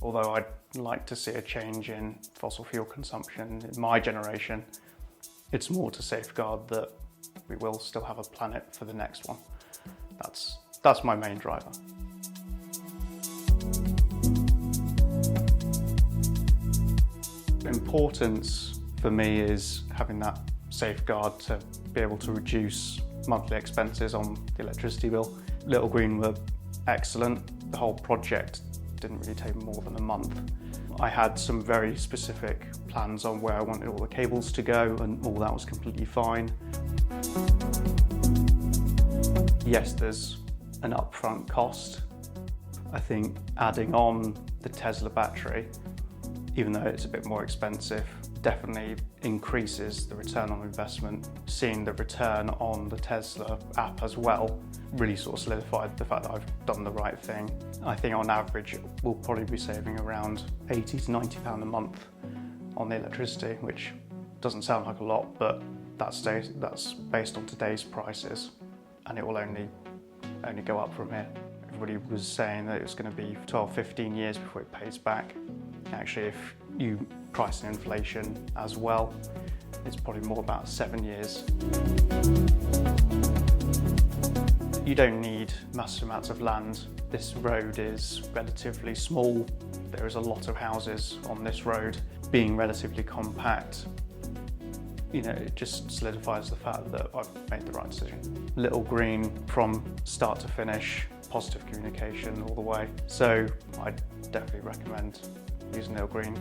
Although I'd like to see a change in fossil fuel consumption in my generation, it's more to safeguard that we will still have a planet for the next one. That's my main driver. Importance for me is having that safeguard to be able to reduce monthly expenses on the electricity bill. Little Green were excellent. The whole project didn't really take more than a month. I had some very specific plans on where I wanted all the cables to go, and all that was completely fine. Yes, there's an upfront cost. I think adding on the Tesla battery, even though it's a bit more expensive, definitely increases the return on investment. Seeing the return on the Tesla app as well really sort of solidified the fact that I've done the right thing. I think on average we'll probably be saving around £80 to £90 a month on the electricity, which doesn't sound like a lot, but that's based on today's prices, and it will only go up from here. Everybody was saying that it was going to be 12-15 years before it pays back. Actually, if you price in inflation as well, it's probably more about 7 years. You don't need massive amounts of land. This road is relatively small. There is a lot of houses on this road. Being relatively compact, it just solidifies the fact that I've made the right decision. Little Green from start to finish, positive communication all the way. So I definitely recommend using Little Green.